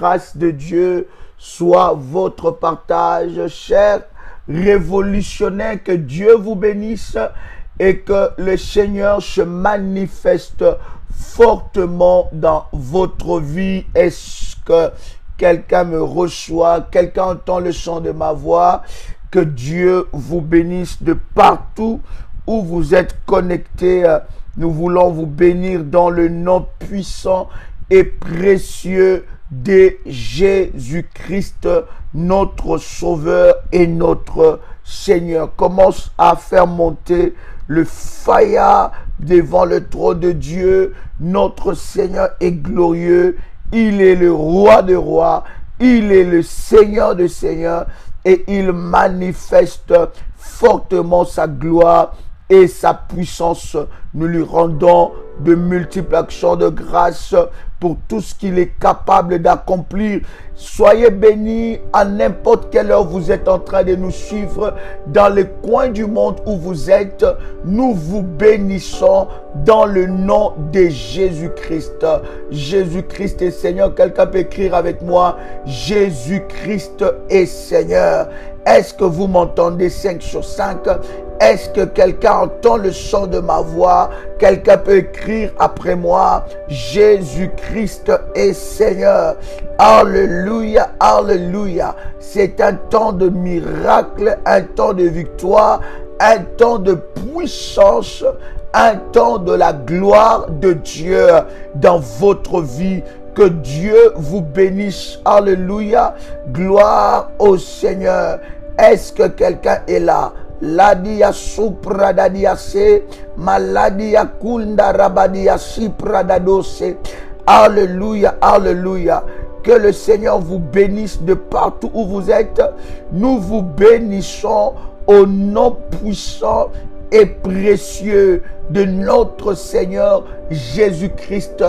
grâce de Dieu soit votre partage. Chers révolutionnaires, que Dieu vous bénisse et que le Seigneur se manifeste fortement dans votre vie. Est-ce que quelqu'un me reçoit? Quelqu'un entend le son de ma voix? Que Dieu vous bénisse de partout où vous êtes connectés. Nous voulons vous bénir dans le nom puissant et précieux de Jésus-Christ, notre Sauveur et notre Seigneur. Commence à faire monter le faya devant le trône de Dieu. Notre Seigneur est glorieux. Il est le roi des rois. Il est le Seigneur des seigneurs. Et il manifeste fortement sa gloire et sa puissance. Nous lui rendons de multiples actions de grâce pour tout ce qu'il est capable d'accomplir. Soyez bénis à n'importe quelle heure vous êtes en train de nous suivre dans les coins du monde où vous êtes. Nous vous bénissons dans le nom de Jésus-Christ. Jésus-Christ est Seigneur. Quelqu'un peut écrire avec moi: Jésus-Christ est Seigneur. Est-ce que vous m'entendez 5 sur 5? Est-ce que quelqu'un entend le son de ma voix? Quelqu'un peut écrire après moi: Jésus-Christ est Seigneur. Alléluia, alléluia. C'est un temps de miracle, un temps de victoire, un temps de puissance, un temps de la gloire de Dieu dans votre vie. Que Dieu vous bénisse. Alléluia. Gloire au Seigneur. Est-ce que quelqu'un est là? Ladia supradadiase, maladia kunda rabadia sipradadose. Alléluia, alléluia. Que le Seigneur vous bénisse de partout où vous êtes. Nous vous bénissons au nom puissant et précieux de notre Seigneur Jésus-Christ.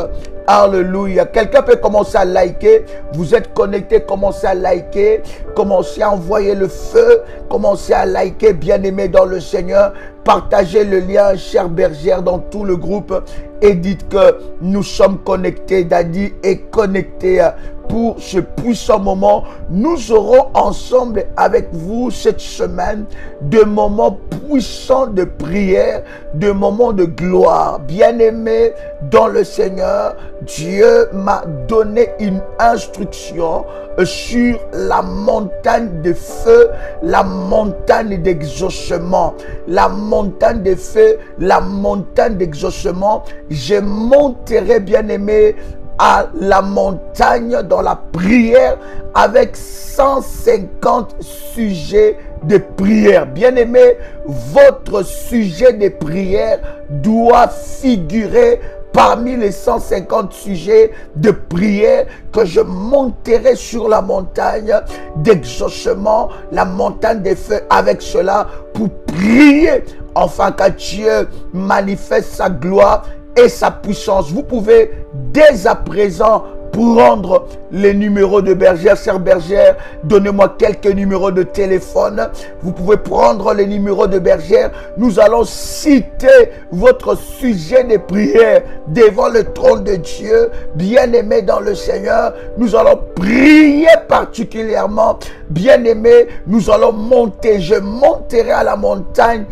Alléluia. Quelqu'un peut commencer à liker. Vous êtes connecté, commencez à liker. Commencez à envoyer le feu. Commencez à liker, bien-aimé dans le Seigneur. Partagez le lien, chère bergère, dans tout le groupe. Et dites que nous sommes connectés, Daddy est connecté pour ce puissant moment. Nous aurons ensemble avec vous cette semaine de moments puissants de prière, de moments de gloire. Bien-aimé dans le Seigneur, Dieu m'a donné une instruction sur la montagne de feu, la montagne d'exaucement, la montagne de feu, la montagne d'exaucement. Je monterai, bien-aimé, à la montagne dans la prière avec 150 sujets de prière. Bien-aimé, votre sujet de prière doit figurer parmi les 150 sujets de prière que je monterai sur la montagne d'exaucement, la montagne des feux, avec cela pour prier, enfin que Dieu manifeste sa gloire et sa puissance. Vous pouvez dès à présent prendre les numéros de bergère, chère bergère, donnez-moi quelques numéros de téléphone. Vous pouvez prendre les numéros de bergère. Nous allons citer votre sujet de prière devant le trône de Dieu. Bien-aimé dans le Seigneur, nous allons prier particulièrement. Bien-aimé, nous allons monter. Je monterai à la montagne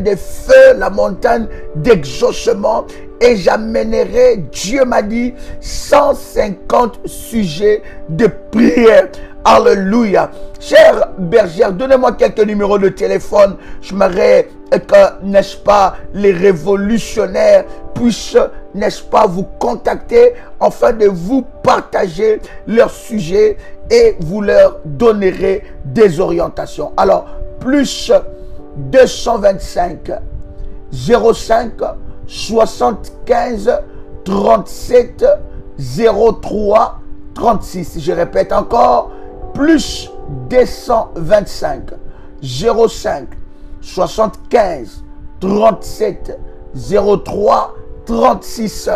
des feux, la montagne d'exaucement. Et j'amènerai, Dieu m'a dit, 150 sujets de prière. Alléluia. Chère bergère, donnez-moi quelques numéros de téléphone. J'aimerais que, n'est-ce pas, les révolutionnaires puissent, n'est-ce pas, vous contacter afin de vous partager leurs sujets et vous leur donnerez des orientations. Alors, plus 225 05 75 37 03 36. Je répète encore, plus 225 05 75 37 03 36.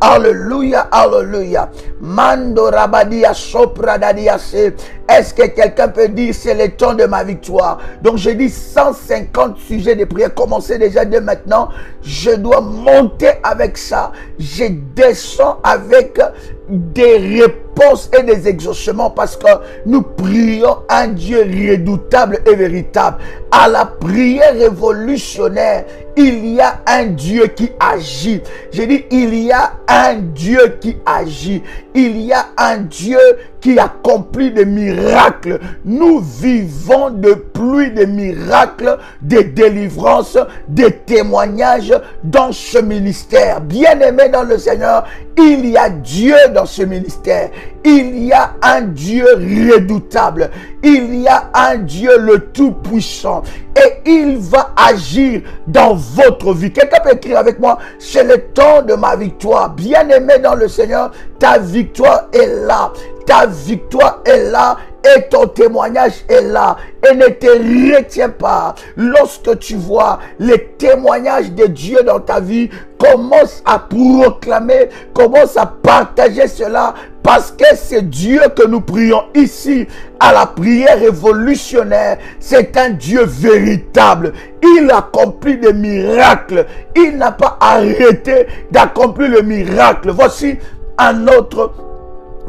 Alléluia, alléluia. Mando rabadia sopra dadiase. Est-ce que quelqu'un peut dire c'est le temps de ma victoire? Donc je dis 150 sujets de prière. Commencez déjà dès maintenant. Je dois monter avec ça. Je descends avec des réponses et des exaucements parce que nous prions un Dieu redoutable et véritable. À la prière révolutionnaire, il y a un Dieu qui agit. Je dis, il y a un Dieu qui agit. Il y a un Dieu qui accomplit des miracles. Nous vivons de pluie de miracles, de délivrances, de témoignages dans ce ministère. Bien-aimé dans le Seigneur, il y a Dieu dans ce ministère. Il y a un Dieu redoutable. Il y a un Dieu le Tout-Puissant. Et il va agir dans votre vie. Quelqu'un peut écrire avec moi, c'est le temps de ma victoire. Bien-aimé dans le Seigneur, ta victoire est là. Ta victoire est là et ton témoignage est là. Et ne te retiens pas. Lorsque tu vois les témoignages de Dieu dans ta vie, commence à proclamer, commence à partager cela. Parce que c'est Dieu que nous prions ici à la prière révolutionnaire. C'est un Dieu véritable. Il accomplit des miracles. Il n'a pas arrêté d'accomplir le miracle. Voici un autre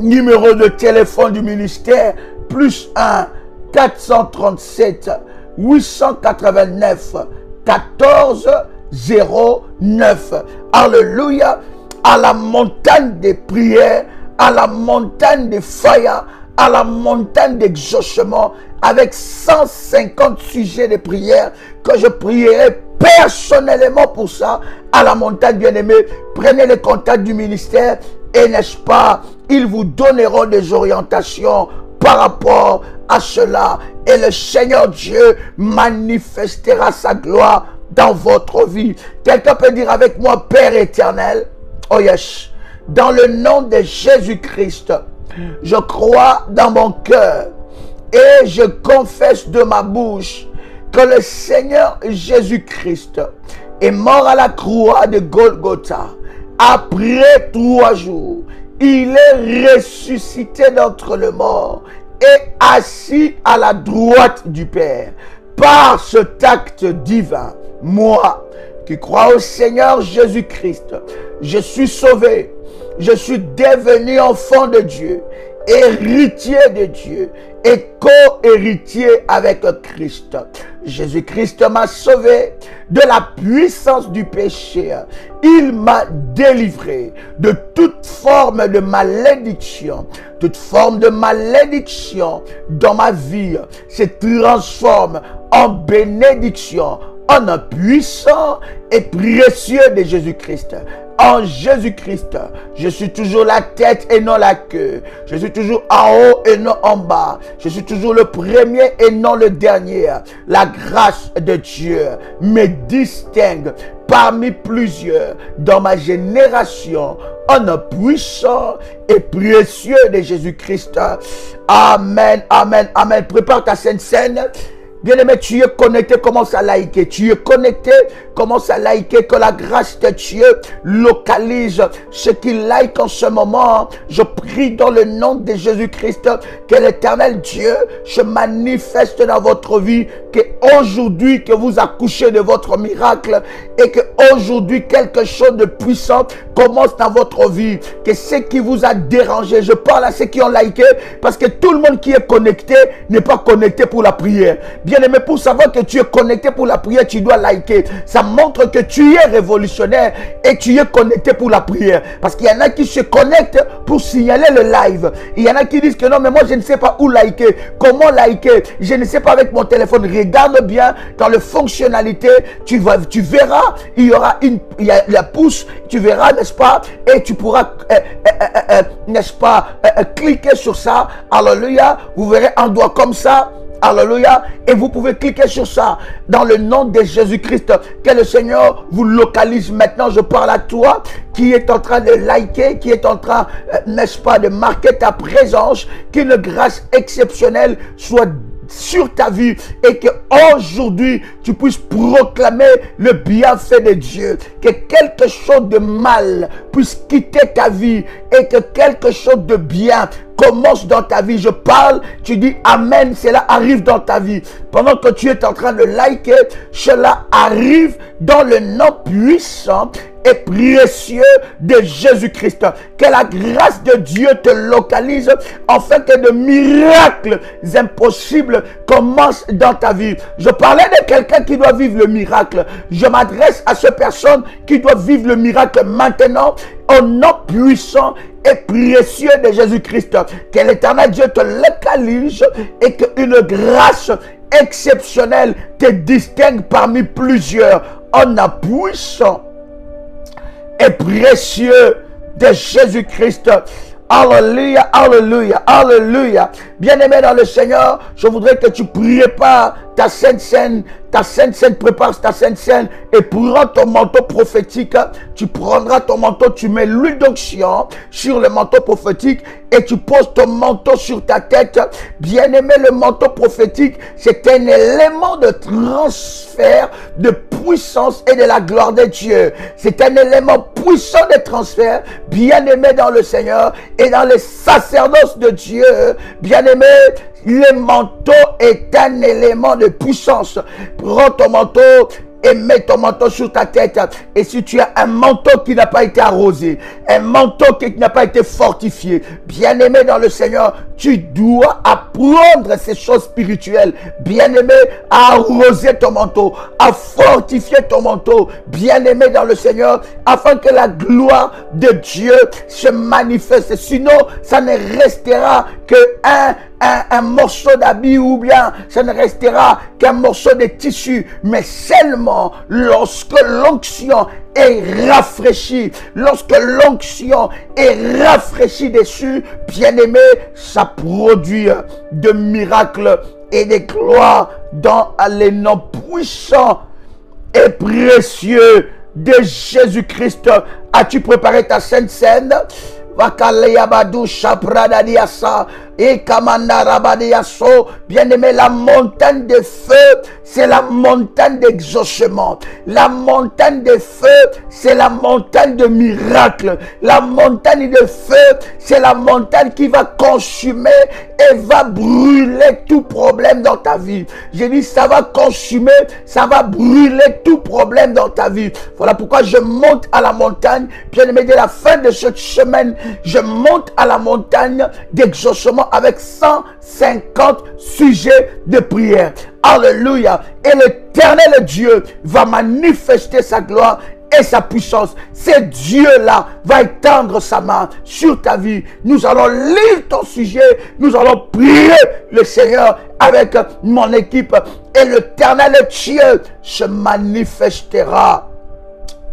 numéro de téléphone du ministère. Plus 1 437 889 14 09. Alléluia. À la montagne des prières, à la montagne de fire, à la montagne d'exaucement, avec 150 sujets de prière que je prierai personnellement pour ça, à la montagne bien-aimée. Prenez le contact du ministère et n'est-ce pas, ils vous donneront des orientations par rapport à cela. Et le Seigneur Dieu manifestera sa gloire dans votre vie. Quelqu'un peut dire avec moi, Père éternel, oh yes, dans le nom de Jésus-Christ, je crois dans mon cœur et je confesse de ma bouche que le Seigneur Jésus-Christ est mort à la croix de Golgotha. Après 3 jours, il est ressuscité d'entre les morts et assis à la droite du Père. Par cet acte divin, moi qui crois au Seigneur Jésus-Christ, je suis sauvé. Je suis devenu enfant de Dieu, héritier de Dieu et co-héritier avec Christ. Jésus-Christ m'a sauvé de la puissance du péché. Il m'a délivré de toute forme de malédiction. Toute forme de malédiction dans ma vie se transforme en bénédiction, en un puissant et précieux de Jésus-Christ. En Jésus-Christ, je suis toujours la tête et non la queue. Je suis toujours en haut et non en bas. Je suis toujours le premier et non le dernier. La grâce de Dieu me distingue parmi plusieurs dans ma génération en un puissant et précieux de Jésus-Christ. Amen, amen, amen. Prépare ta sainte scène. Bien-aimé, tu es connecté, commence à liker. Tu es connecté, commence à liker. Que la grâce de Dieu localise ce qui like en ce moment. Je prie dans le nom de Jésus-Christ que l'Éternel Dieu se manifeste dans votre vie. Que aujourd'hui que vous accouchez de votre miracle et que aujourd'hui quelque chose de puissant commence dans votre vie. Que ce qui vous a dérangé, je parle à ceux qui ont liké parce que tout le monde qui est connecté n'est pas connecté pour la prière. Bien-aimé, pour savoir que tu es connecté pour la prière, tu dois liker. Ça montre que tu es révolutionnaire et tu es connecté pour la prière. Parce qu'il y en a qui se connectent pour signaler le live. Il y en a qui disent que non, mais moi je ne sais pas où liker. Comment liker? Je ne sais pas avec mon téléphone. Regarde bien dans les fonctionnalités. Tu verras, il y aura la pouce. Tu verras, n'est-ce pas? Et tu pourras, n'est-ce pas, cliquer sur ça. Alléluia. Vous verrez un doigt comme ça. Alléluia. Et vous pouvez cliquer sur ça dans le nom de Jésus-Christ. Que le Seigneur vous localise maintenant. Je parle à toi qui est en train de liker, qui est en train, n'est-ce pas, de marquer ta présence. Qu'une grâce exceptionnelle soit sur ta vie et que aujourd'hui tu puisses proclamer le bienfait de Dieu, que quelque chose de mal puisse quitter ta vie et que quelque chose de bien commence dans ta vie. Je parle, tu dis Amen, cela arrive dans ta vie. Pendant que tu es en train de liker, cela arrive dans le nom puissant et précieux de Jésus-Christ. Que la grâce de Dieu te localise afin que de miracles impossibles commencent dans ta vie. Je parlais de quelqu'un qui doit vivre le miracle. Je m'adresse à ces personnes qui doivent vivre le miracle maintenant au nom puissant et précieux de Jésus-Christ. Que l'Éternel Dieu te localise et qu'une grâce exceptionnelle te distingue parmi plusieurs. En nom puissant et précieux de Jésus-Christ. Alléluia, alléluia, alléluia. Bien-aimé dans le Seigneur, je voudrais que tu prépares ta Sainte Seine, prépare ta Sainte Seine et prends ton manteau prophétique. Tu prendras ton manteau, tu mets l'huile d'onction sur le manteau prophétique et tu poses ton manteau sur ta tête. Bien-aimé, le manteau prophétique, c'est un élément de transfert de puissance et de la gloire de Dieu. C'est un élément puissant de transfert, bien-aimé dans le Seigneur et dans les sacerdoces de Dieu. Bien-aimé, le manteau est un élément de puissance. Prends ton manteau et mets ton manteau sur ta tête. Et si tu as un manteau qui n'a pas été arrosé, un manteau qui n'a pas été fortifié, bien-aimé dans le Seigneur, tu dois apprendre ces choses spirituelles. Bien-aimé, à arroser ton manteau, à fortifier ton manteau, bien-aimé dans le Seigneur, afin que la gloire de Dieu se manifeste. Sinon, ça ne restera que un morceau d'habit ou bien ça ne restera qu'un morceau de tissu, mais seulement lorsque l'onction est rafraîchie, lorsque l'onction est rafraîchie dessus, bien-aimé, ça produit de miracles et de gloires dans les noms puissants et précieux de Jésus-Christ. As-tu préparé ta Sainte Seine? Bien-aimé, la montagne de feu, c'est la montagne d'exaucement. La montagne de feu, c'est la montagne de miracles. La montagne de feu, c'est la montagne qui va consumer et va brûler tout problème dans ta vie. J'ai dit, ça va consumer, ça va brûler tout problème dans ta vie. Voilà pourquoi je monte à la montagne. Bien-aimé, dès la fin de cette semaine, je monte à la montagne d'exaucement avec 150 sujets de prière. Alléluia. Et l'Éternel Dieu va manifester sa gloire et sa puissance. Ce Dieu-là va étendre sa main sur ta vie. Nous allons lire ton sujet. Nous allons prier le Seigneur avec mon équipe. Et l'Éternel Dieu se manifestera.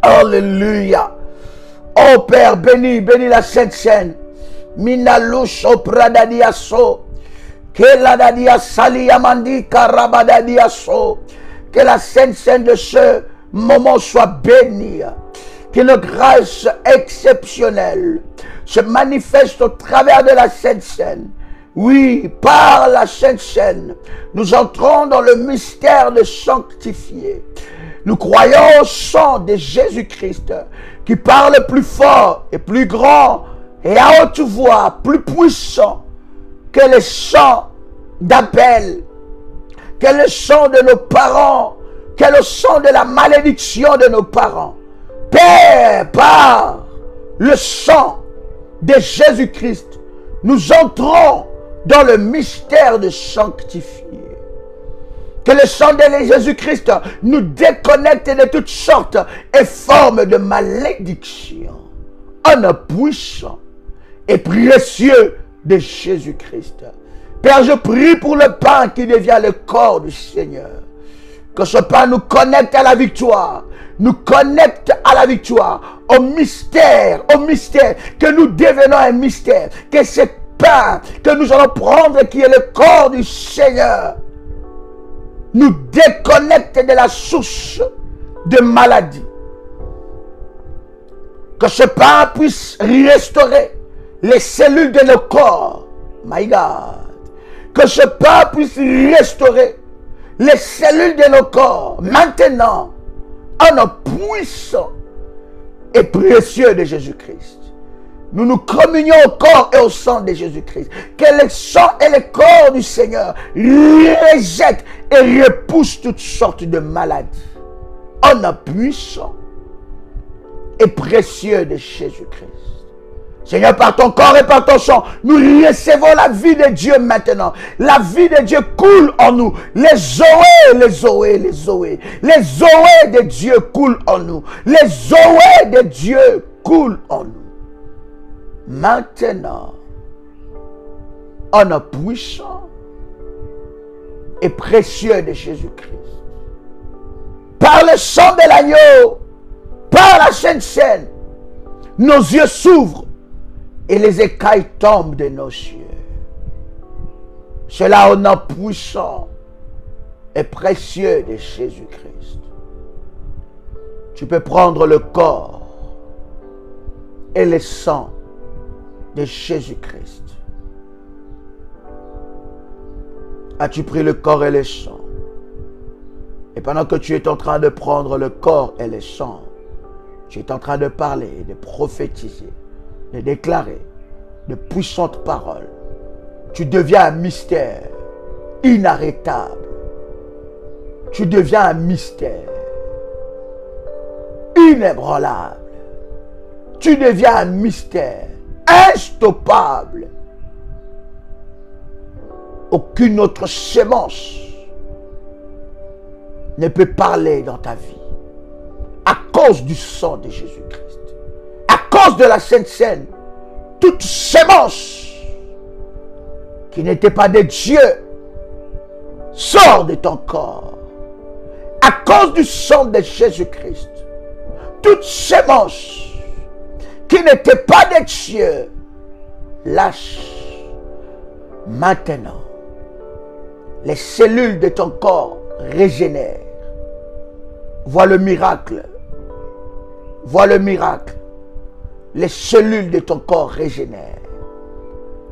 Alléluia. Oh Père, bénis la Sainte Seine. Minaloucho pradadiaso. Que la dadia saliamandi karabadadiaso. Que la Sainte Seine de ce moment soit bénie. Qu'une grâce exceptionnelle se manifeste au travers de la Sainte Seine. Oui, par la Sainte Seine, nous entrons dans le mystère de sanctifier. Nous croyons au sang de Jésus-Christ qui parle plus fort et plus grand et à haute voix, plus puissant que le chant d'Abel, que le chant de nos parents, que le chant de la malédiction de nos parents. Père, par le sang de Jésus-Christ, nous entrons dans le mystère de sanctifier. Que le sang de Jésus-Christ nous déconnecte de toutes sortes et formes de malédiction. En un puissant et précieux de Jésus-Christ. Père, je prie pour le pain qui devient le corps du Seigneur. Que ce pain nous connecte à la victoire. Nous connecte à la victoire. Au mystère. Que nous devenons un mystère. Que ce pain que nous allons prendre, qui est le corps du Seigneur, nous déconnecte de la source de maladie. Que ce pain puisse restaurer les cellules de nos corps. My God. Que ce peuple puisse restaurer les cellules de nos corps maintenant en nom puissant et précieux de Jésus-Christ. Nous nous communions au corps et au sang de Jésus-Christ. Que le sang et le corps du Seigneur rejettent et repoussent toutes sortes de maladies. En nom puissant et précieux de Jésus-Christ. Seigneur, par ton corps et par ton sang, nous recevons la vie de Dieu maintenant. La vie de Dieu coule en nous. Les zoés, les zoés, les zoés. Les zoés de Dieu coulent en nous. Les zoés de Dieu coulent en nous. Maintenant, en nom puissant et précieux de Jésus-Christ. Par le sang de l'agneau, par la Sainte Seine, nos yeux s'ouvrent et les écailles tombent de nos yeux. Cela au nom puissant et précieux de Jésus-Christ. Tu peux prendre le corps et le sang de Jésus-Christ. As-tu pris le corps et le sang? Et pendant que tu es en train de prendre le corps et le sang, tu es en train de parler, de prophétiser, de déclarer de puissantes paroles. Tu deviens un mystère inarrêtable. Tu deviens un mystère inébranlable. Tu deviens un mystère instoppable. Aucune autre sémence ne peut parler dans ta vie à cause du sang de Jésus-Christ. À cause de la Sainte Seine, toute sémence qui n'était pas de Dieu sort de ton corps. À cause du sang de Jésus-Christ, toute sémence qui n'était pas de Dieu lâche maintenant. Les cellules de ton corps régénèrent. Vois le miracle. Vois le miracle. Les cellules de ton corps régénèrent.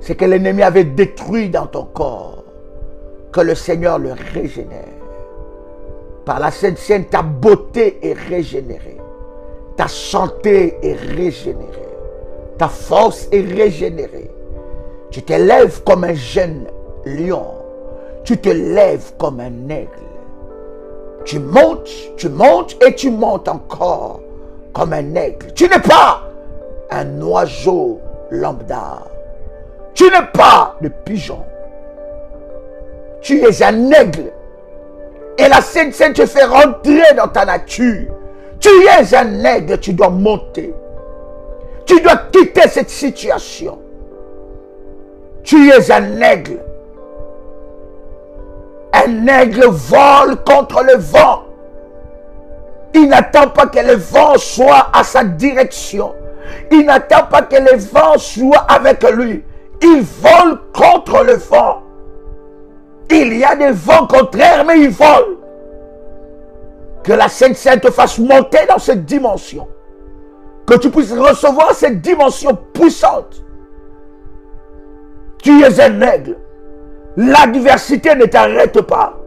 Ce que l'ennemi avait détruit dans ton corps, que le Seigneur le régénère. Par la Sainte Seine, ta beauté est régénérée. Ta santé est régénérée. Ta force est régénérée. Tu te lèves comme un jeune lion. Tu te lèves comme un aigle. Tu montes et tu montes encore comme un aigle. Tu n'es pas un oiseau lambda. Tu n'es pas de pigeon. Tu es un aigle. Et la Sainte Seine te fait rentrer dans ta nature. Tu es un aigle, tu dois monter. Tu dois quitter cette situation. Tu es un aigle. Un aigle vole contre le vent. Il n'attend pas que le vent soit à sa direction. Il n'attend pas que le vent soit avec lui. Il vole contre le vent. Il y a des vents contraires, mais il vole. Que la Sainte Seine te fasse monter dans cette dimension. Que tu puisses recevoir cette dimension puissante. Tu es un aigle. L'adversité ne t'arrête pas.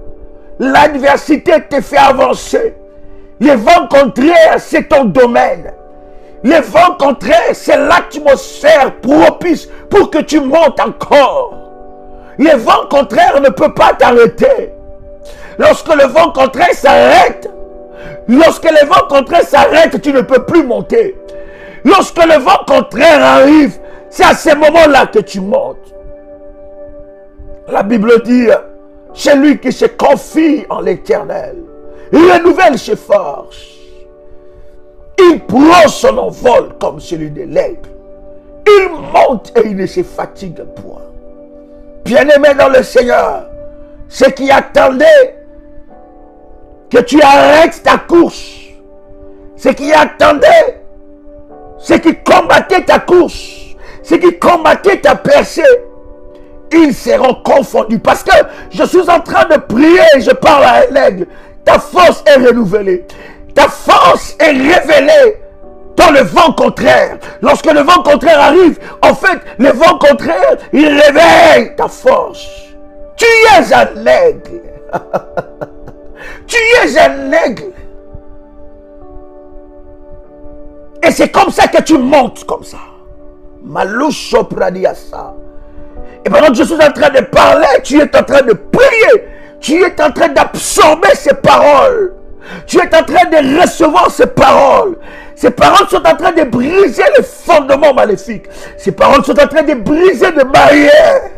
L'adversité te fait avancer. Les vents contraires, c'est ton domaine. Les vents contraires, c'est l'atmosphère propice pour que tu montes encore. Les vents contraires ne peuvent pas t'arrêter. Lorsque le vent contraire s'arrête, lorsque le vent contraire s'arrête, tu ne peux plus monter. Lorsque le vent contraire arrive, c'est à ce moment-là que tu montes. La Bible dit, celui qui se confie en l'Éternel renouvelle ses forces. Il prend son envol comme celui de l'aigle. Il monte et il ne se fatigue point. Bien-aimé dans le Seigneur, ceux qui attendaient que tu arrêtes ta course, ceux qui attendaient, ceux qui combattaient ta course, ceux qui combattaient ta percée, ils seront confondus. Parce que je suis en train de prier et je parle à un aigle. Ta force est renouvelée. Ta force est révélée dans le vent contraire. Lorsque le vent contraire arrive, en fait, le vent contraire, il réveille ta force. Tu es un aigle. Tu es un aigle. Et c'est comme ça que tu montes comme ça. Maloucho pradiasa. Et pendant que je suis en train de parler, tu es en train de prier. Tu es en train d'absorber ces paroles. Tu es en train de recevoir ces paroles. Ces paroles sont en train de briser les fondements maléfiques. Ces paroles sont en train de briser des barrières.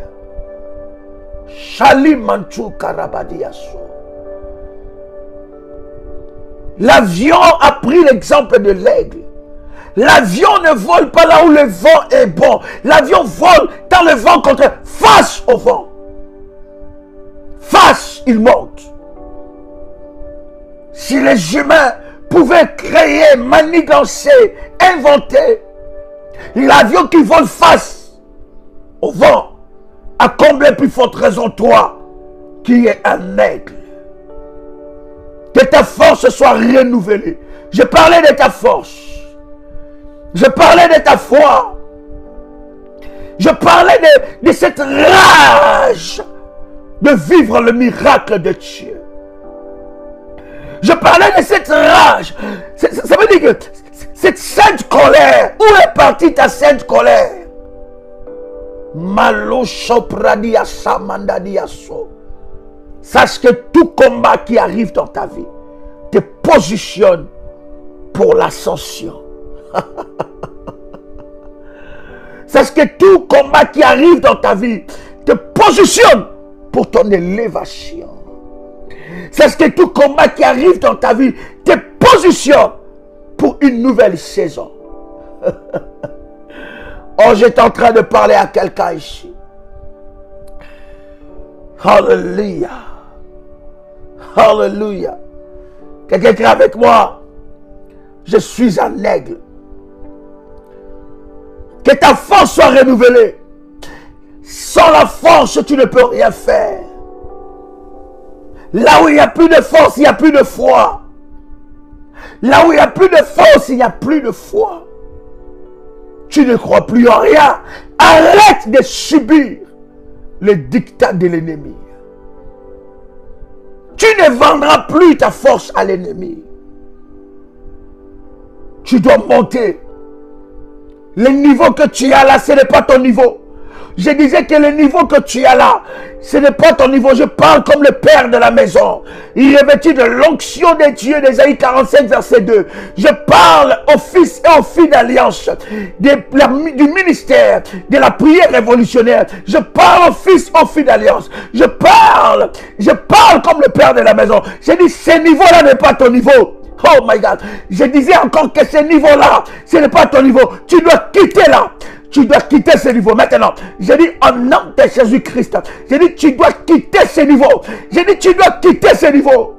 Shali Manchou Karabadiaso. L'avion a pris l'exemple de l'aigle. L'avion ne vole pas là où le vent est bon. L'avion vole dans le vent contraire, face au vent. Face, il monte. Si les humains pouvaient créer, manigancer, inventer l'avion qui vole face au vent, à combien plus forte raison toi, qui es un aigle. Que ta force soit renouvelée. Je parlais de ta force. Je parlais de ta foi. Je parlais de cette rage de vivre le miracle de Dieu. Je parlais de cette rage. Ça veut dire que cette sainte colère, où est partie ta sainte colère? Malo Chopradia Samandadiaso. Sache que tout combat qui arrive dans ta vie te positionne pour l'ascension. Sache que tout combat qui arrive dans ta vie te positionne pour ton élévation. Sache que tout combat qui arrive dans ta vie te positionne pour une nouvelle saison. Oh, j'étais en train de parler à quelqu'un ici. Alléluia. Alléluia. Quelqu'un qui est avec moi. Je suis un aigle. Que ta force soit renouvelée. Sans la force, tu ne peux rien faire. Là où il n'y a plus de force, il n'y a plus de foi. Là où il n'y a plus de force, il n'y a plus de foi. Tu ne crois plus en rien. Arrête de subir le dictat de l'ennemi. Tu ne vendras plus ta force à l'ennemi. Tu dois monter. Le niveau que tu as là, ce n'est pas ton niveau. Je disais que le niveau que tu as là, ce n'est pas ton niveau. Je parle comme le père de la maison. Il est revêtu de l'onction des dieux d'Ésaïe 45, verset 2. Je parle aux fils et aux filles d'alliance du ministère de la prière révolutionnaire. Je parle aux fils et aux filles d'alliance. Je parle comme le père de la maison. Je dis, ce niveau-là n'est pas ton niveau. Oh my God. Je disais encore que ce niveau-là, ce n'est pas ton niveau. Tu dois quitter là. Tu dois quitter ce niveau. Maintenant, j'ai dit en nom de Jésus-Christ. J'ai dit tu dois quitter ce niveau. J'ai dit tu dois quitter ce niveau.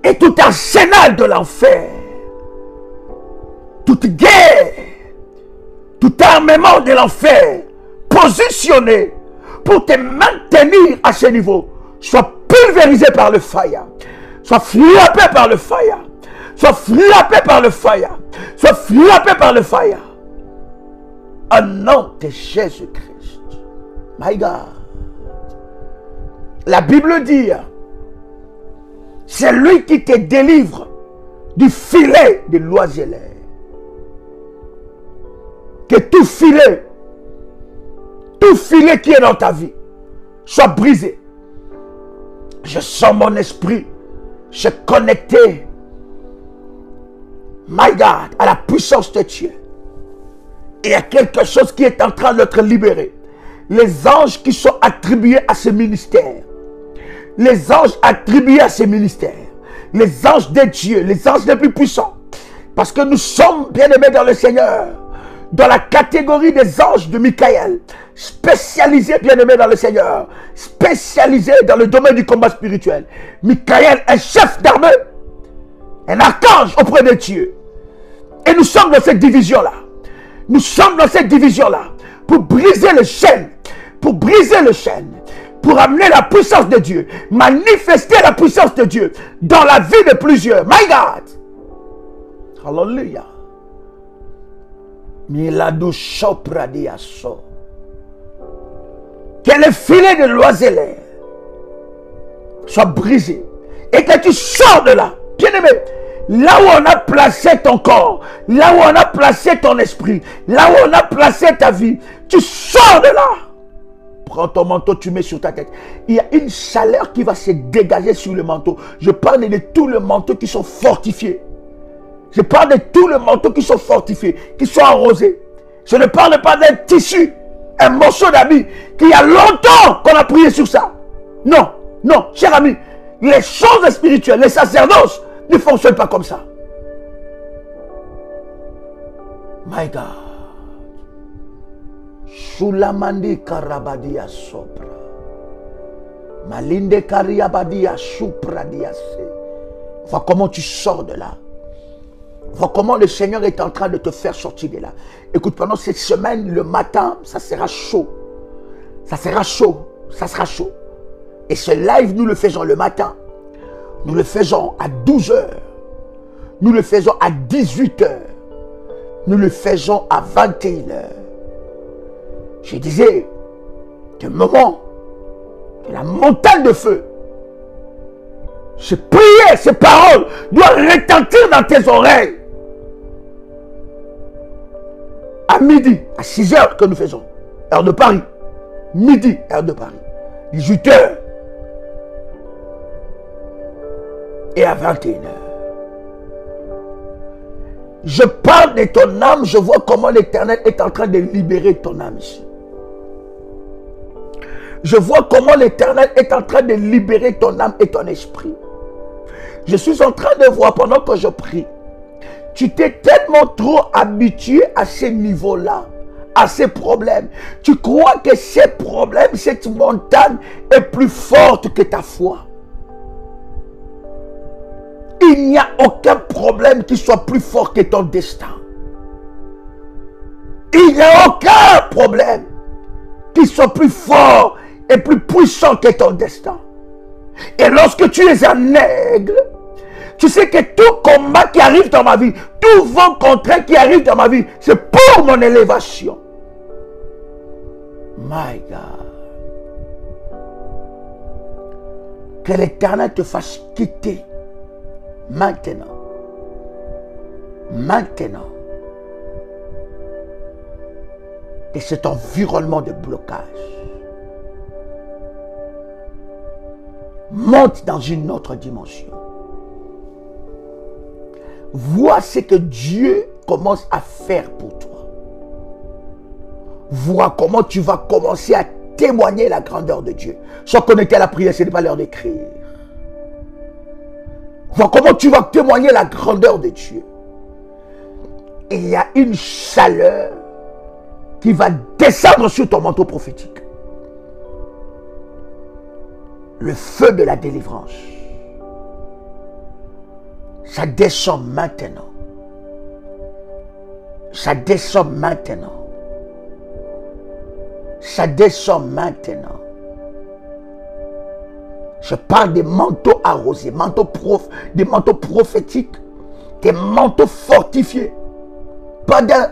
Et tout arsenal de l'enfer, toute guerre, tout armement de l'enfer, positionné pour te maintenir à ce niveau, soit pulvérisé par le fire. Soit frappé par le fire. Soit frappé par le fire. Soit frappé par le fire. Au nom de Jésus-Christ. My God. La Bible dit, c'est lui qui te délivre du filet de l'oiseleur. Que tout filet qui est dans ta vie soit brisé. Je sens mon esprit se connecter, my God, à la puissance de Dieu. Et il y a quelque chose qui est en train d'être libéré. Les anges qui sont attribués à ce ministère. Les anges attribués à ce ministère. Les anges de Dieu, les anges les plus puissants. Parce que nous sommes bien-aimés dans le Seigneur. Dans la catégorie des anges de Michael. Spécialisés, bien-aimés dans le Seigneur. Spécialisés dans le domaine du combat spirituel. Michael est chef d'armée. Un archange auprès de Dieu. Et nous sommes dans cette division-là. Nous sommes dans cette division-là. Pour briser les chaînes. Pour briser les chaînes. Pour amener la puissance de Dieu. Manifester la puissance de Dieu. Dans la vie de plusieurs. My God. Hallelujah. Milado Chopradiaso. Que le filet de l'oiseleur soit brisé et que tu sors de là. Bien-aimé, là où on a placé ton corps, là où on a placé ton esprit, là où on a placé ta vie, tu sors de là. Prends ton manteau, tu mets sur ta tête. Il y a une chaleur qui va se dégager sur le manteau. Je parle de tous les manteaux qui sont fortifiés. Je parle de tous les manteaux qui sont fortifiés, qui sont arrosés. Je ne parle pas d'un tissu, un morceau d'habit, qu'il y a longtemps qu'on a prié sur ça. Non, non, cher ami, les choses spirituelles, les sacerdoces ne fonctionnent pas comme ça. My God. Shulamandi karabadia sopra. Malinde kariabadia supradiase. Vois comment tu sors de là. Vois comment le Seigneur est en train de te faire sortir de là. Écoute, pendant cette semaine, le matin, ça sera chaud. Ça sera chaud. Ça sera chaud. Et ce live, nous le faisons le matin. Nous le faisons à 12 h. Nous le faisons à 18 h. Nous le faisons à 21 h. Je disais, que moment, que la montagne de feu, ces prières, ces paroles doivent retentir dans tes oreilles. À midi, à 6 h que nous faisons, heure de Paris. Midi, heure de Paris. 18 h. Et à 21 h. Je parle de ton âme, je vois comment l'Éternel est en train de libérer ton âme ici. Je vois comment l'Éternel est en train de libérer ton âme et ton esprit. Je suis en train de voir pendant que je prie. Tu t'es tellement trop habitué à ces niveaux-là, à ces problèmes. Tu crois que ces problèmes, cette montagne est plus forte que ta foi. Il n'y a aucun problème qui soit plus fort que ton destin. Il n'y a aucun problème qui soit plus fort et plus puissant que ton destin. Et lorsque tu es un aigle, tu sais que tout combat qui arrive dans ma vie, tout vent contraire qui arrive dans ma vie, c'est pour mon élévation. My God. Que l'Éternel te fasse quitter maintenant de cet environnement de blocage. Monte dans une autre dimension. Vois ce que Dieu commence à faire pour toi. Vois comment tu vas commencer à témoigner la grandeur de Dieu. Sois connecté à la prière, ce n'est pas l'heure d'écrire. Vois comment tu vas témoigner la grandeur de Dieu. Et il y a une chaleur qui va descendre sur ton manteau prophétique. Le feu de la délivrance. Ça descend maintenant. Ça descend maintenant. Ça descend maintenant. Je parle des manteaux arrosés, des manteaux prophétiques, des manteaux fortifiés. Pas d'un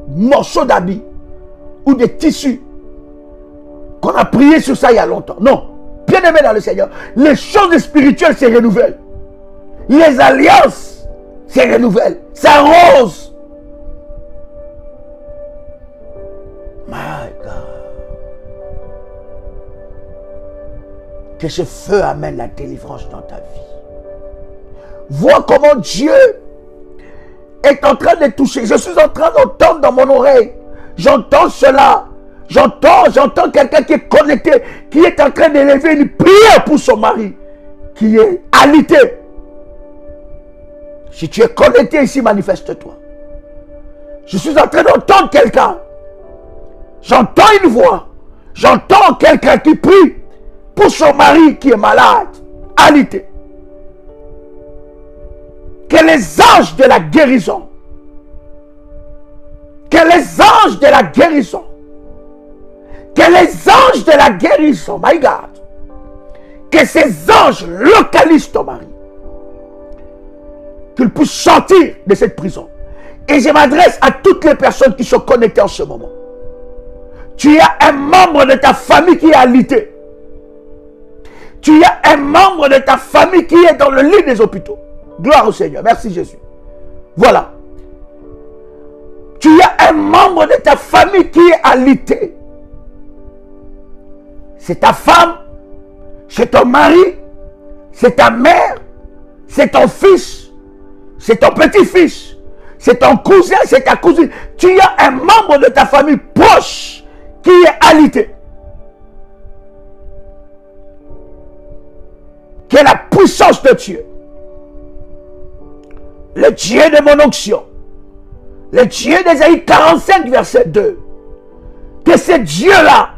morceau d'habit ou de tissu qu'on a prié sur ça il y a longtemps. Non. Bien aimé dans le Seigneur, les choses spirituelles se renouvellent. Les alliances se renouvellent. Ça rose. My God. Que ce feu amène la délivrance dans ta vie. Vois comment Dieu est en train de toucher. Je suis en train d'entendre dans mon oreille. J'entends cela. J'entends quelqu'un qui est connecté, qui est en train d'élever une prière pour son mari, qui est alité. Si tu es connecté ici, manifeste-toi. Je suis en train d'entendre quelqu'un. J'entends une voix. J'entends quelqu'un qui prie pour son mari qui est malade, alité. Que les anges de la guérison, que les anges de la guérison, que les anges de la guérison, my God, que ces anges localisent ton mari, qu'il puisse sortir de cette prison, Et je m'adresse à toutes les personnes qui sont connectées en ce moment. Tu as un membre de ta famille qui est alité. Tu as un membre de ta famille qui est dans le lit des hôpitaux. Gloire au Seigneur. Merci Jésus. Voilà. Tu as un membre de ta famille qui est alité. C'est ta femme, c'est ton mari, c'est ta mère, c'est ton fils, c'est ton petit-fils, c'est ton cousin, c'est ta cousine. Tu as un membre de ta famille proche qui est alité. Qui est la puissance de Dieu. Le Dieu de mon onction. Le Dieu d'Ésaïe 45, verset 2. Que ce Dieu-là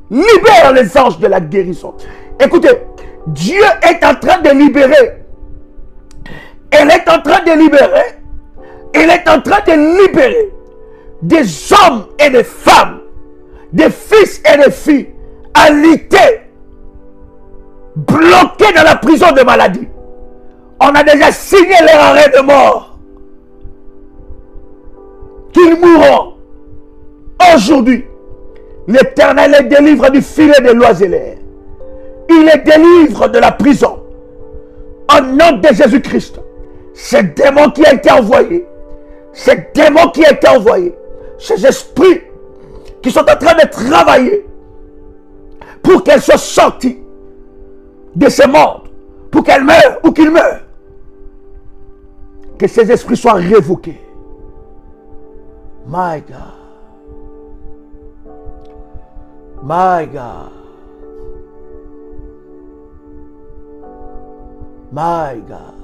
libère les anges de la guérison. Écoutez, Dieu est en train de libérer. Elle est en train de libérer. Il est en train de libérer des hommes et des femmes, des fils et des filles, alités, bloqués dans la prison de maladie. On a déjà signé leur arrêt de mort. Qu'ils mourront. Aujourd'hui, l'Éternel les délivre du filet de l'oiseleur. Il les délivre de la prison. Au nom de Jésus-Christ. Ce démon qui a été envoyé. Ces démons qui ont été envoyés. Ces esprits qui sont en train de travailler pour qu'elle soit sortie de ce monde. Pour qu'elle meure ou qu'il meure. Que ces esprits soient révoqués. My God. My God. My God.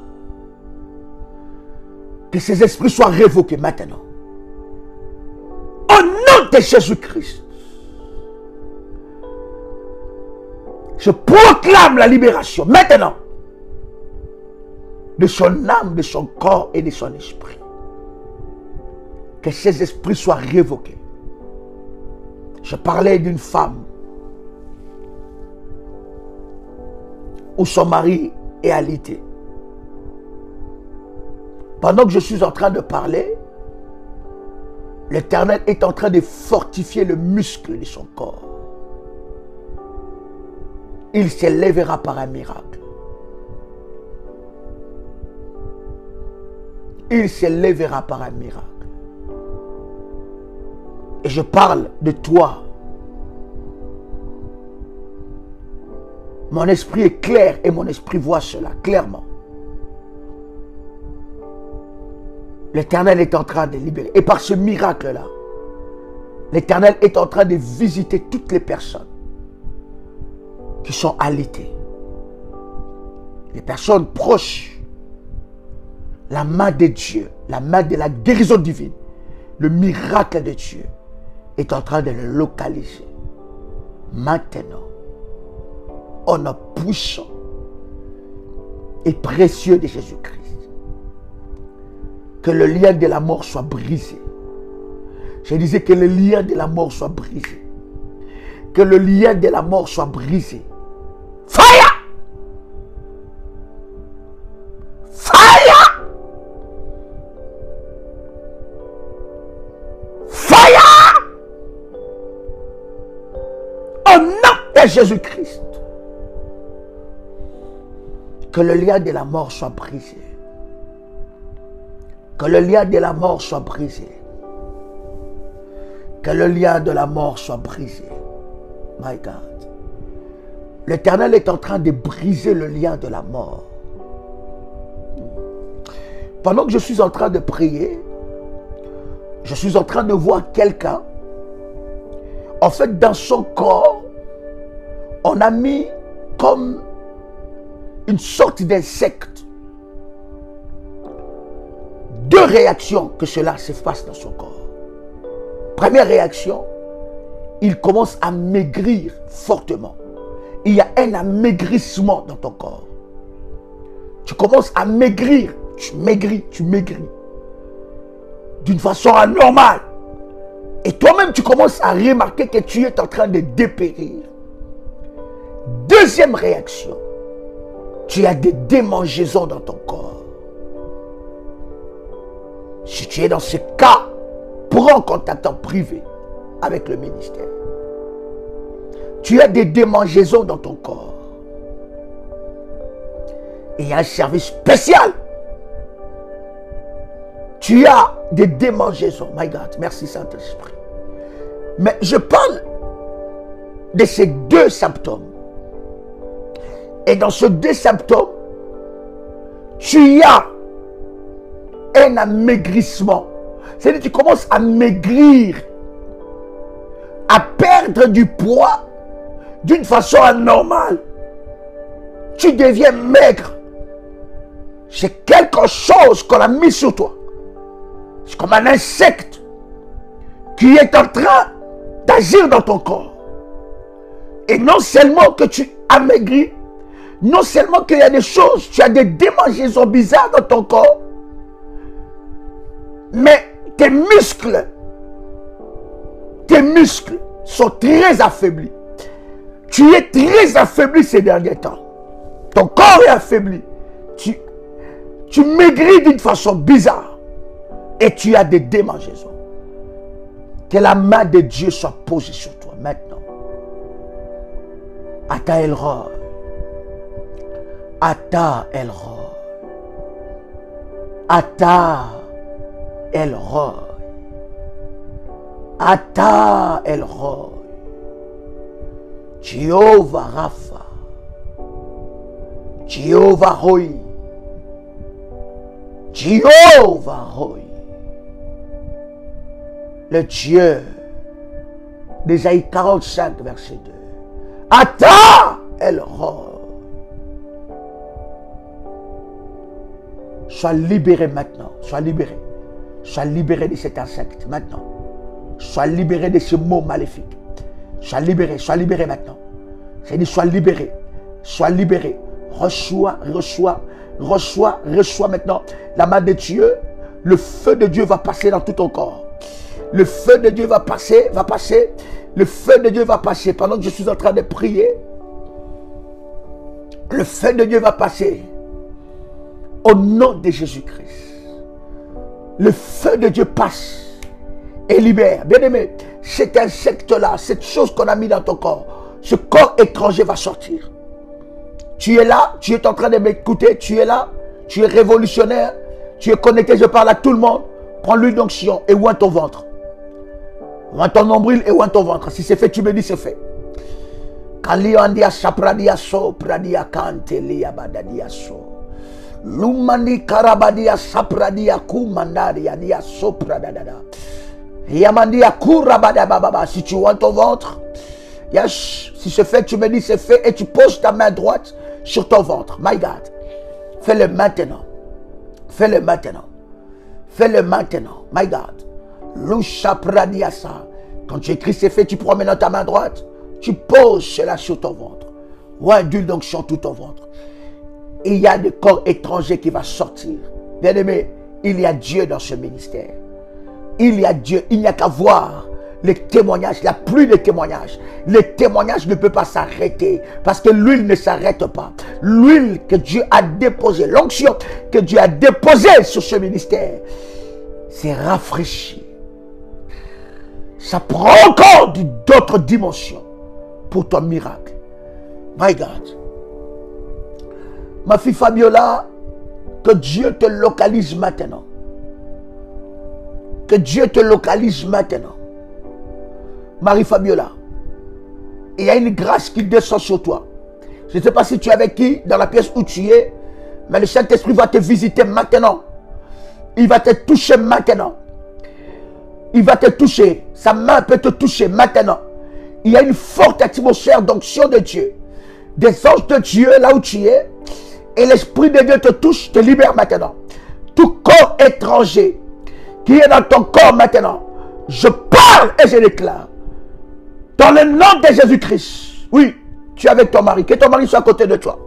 Que ces esprits soient révoqués maintenant. Au nom de Jésus-Christ. Je proclame la libération maintenant. De son âme, de son corps et de son esprit. Que ces esprits soient révoqués. Je parlais d'une femme où son mari est alité. Pendant que je suis en train de parler, l'Éternel est en train de fortifier le muscle de son corps. Il s'élèvera par un miracle. Il s'élèvera par un miracle. Et je parle de toi. Mon esprit est clair et mon esprit voit cela clairement. L'Éternel est en train de libérer. Et par ce miracle-là, l'Éternel est en train de visiter toutes les personnes qui sont alitées. Les personnes proches. La main de Dieu, la main de la guérison divine, le miracle de Dieu est en train de le localiser. Maintenant, au nom puissant et précieux de Jésus-Christ. Que le lien de la mort soit brisé. Je disais que le lien de la mort soit brisé. Que le lien de la mort soit brisé. Fire! Fire! Fire! Au nom de Jésus-Christ. Que le lien de la mort soit brisé. Que le lien de la mort soit brisé. Que le lien de la mort soit brisé. My God. L'Éternel est en train de briser le lien de la mort. Pendant que je suis en train de prier, je suis en train de voir quelqu'un. En fait, dans son corps, on a mis comme une sorte d'insecte. Deux réactions que cela se passe dans son corps. Première réaction, il commence à maigrir fortement. Il y a un amaigrissement dans ton corps. Tu commences à maigrir. Tu maigris, tu maigris. D'une façon anormale. Et toi-même, tu commences à remarquer que tu es en train de dépérir. Deuxième réaction, tu as des démangeaisons dans ton corps. Si tu es dans ce cas, prends contact en privé avec le ministère. Tu as des démangeaisons dans ton corps. Et il y a un service spécial. Tu as des démangeaisons. My God, merci Saint-Esprit. Mais je parle de ces deux symptômes. Et dans ces deux symptômes, tu as un amaigrissement. C'est-à-dire que tu commences à maigrir, à perdre du poids d'une façon anormale. Tu deviens maigre. C'est quelque chose qu'on a mis sur toi. C'est comme un insecte qui est en train d'agir dans ton corps. Et non seulement que tu amaigris, non seulement qu'il y a des choses, tu as des démangeaisons bizarres dans ton corps, mais tes muscles sont très affaiblis. Tu es très affaibli ces derniers temps. Ton corps est affaibli. Tu maigris d'une façon bizarre. Et tu as des démangeaisons. Que la main de Dieu soit posée sur toi maintenant. Ata El Roi. Ata El Roi. Ata El Roi. Ata El Roi. Jehovah Rapha. Jehovah Roi. Jehovah Roi. Le Dieu d'Ésaïe 45, verset 2. Ata El Roi. Sois libéré maintenant. Sois libéré. Sois libéré de cet insecte maintenant. Sois libéré de ce mot maléfique. Sois libéré maintenant. C'est dit, sois libéré. Sois libéré. Reçois maintenant la main de Dieu. Le feu de Dieu va passer dans tout ton corps. Le feu de Dieu va passer. Le feu de Dieu va passer. Pendant que je suis en train de prier, le feu de Dieu va passer. Au nom de Jésus-Christ. Le feu de Dieu passe et libère. Bien-aimé, cet insecte-là, cette chose qu'on a mis dans ton corps, ce corps étranger va sortir. Tu es là, tu es en train de m'écouter, tu es là, tu es révolutionnaire, tu es connecté, je parle à tout le monde. Prends l'huile d'onction et oins ton ventre. Oins ton nombril et oins ton ventre. Si c'est fait, tu me dis c'est fait. Kaliandia sapradia so, pradia kante liabadadia so. Lumani karabadia sapradia kumandaria dia sopradada. Yamandia kurabada baba. Si tu oins ton ventre, yes, si c'est fait, tu me dis c'est fait et tu poses ta main droite sur ton ventre. My God. Fais-le maintenant. Fais-le maintenant. Fais-le maintenant. My God. Lusha pradiasa. Quand tu écris c'est fait, tu prends maintenant ta main droite. Tu poses cela sur ton ventre. Ouais, d'huile donc sur tout ton ventre. Il y a des corps étrangers qui va sortir. Bien aimé, il y a Dieu dans ce ministère. Il y a Dieu. Il n'y a qu'à voir les témoignages, la pluie de témoignages. Les témoignages ne peuvent pas s'arrêter parce que l'huile ne s'arrête pas. L'huile que Dieu a déposée, l'onction que Dieu a déposée sur ce ministère, c'est rafraîchi. Ça prend encore d'autres dimensions pour ton miracle. My God. Ma fille Fabiola, que Dieu te localise maintenant. Que Dieu te localise maintenant. Marie Fabiola, il y a une grâce qui descend sur toi. Je ne sais pas si tu es avec qui dans la pièce où tu es, mais le Saint-Esprit va te visiter maintenant. Il va te toucher maintenant. Il va te toucher. Sa main peut te toucher maintenant. Il y a une forte atmosphère d'onction de Dieu. Des anges de Dieu là où tu es. Et l'Esprit de Dieu te touche, te libère maintenant. Tout corps étranger qui est dans ton corps maintenant, je parle et je déclare. Dans le nom de Jésus-Christ. Oui, tu es avec ton mari. Que ton mari soit à côté de toi.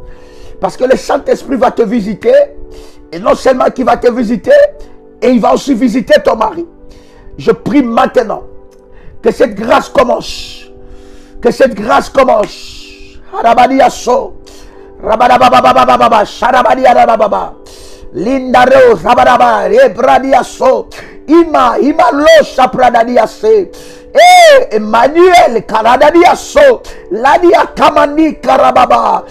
Parce que le Saint-Esprit va te visiter. Et non seulement qu'il va te visiter, et il va aussi visiter ton mari. Je prie maintenant que cette grâce commence. Que cette grâce commence. Lindaro Sabaraba, Ebradiaso, Imalo Sapradadiase, Emmanuel Karadadiaso, Ladia Kamani Karababa,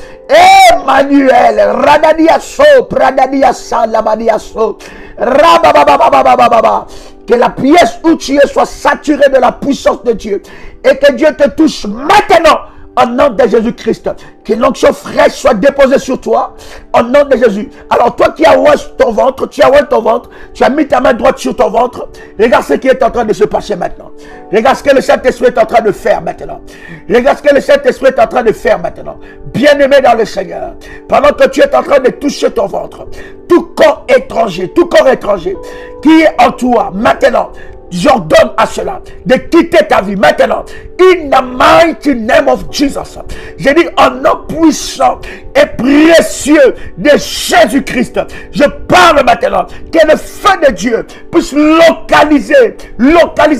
Emmanuel Radadiaso, Pradadiasa, Labadiaso, Rabababababababa. Que la pièce où tu es soit saturée de la puissance de Dieu et que Dieu te touche maintenant. Au nom de Jésus-Christ, que l'onction fraîche soit déposée sur toi. Au nom de Jésus. Alors toi qui as ouvert ton ventre, tu as mis ta main droite sur ton ventre. Regarde ce qui est en train de se passer maintenant. Regarde ce que le Saint-Esprit est en train de faire maintenant. Regarde ce que le Saint-Esprit est en train de faire maintenant. Bien-aimé dans le Seigneur, pendant que tu es en train de toucher ton ventre, tout corps étranger qui est en toi maintenant, j'ordonne à cela de quitter ta vie maintenant. In the mighty name of Jesus. J'ai dit en nom puissant et précieux de Jésus-Christ. Je parle maintenant que le feu de Dieu puisse localiser,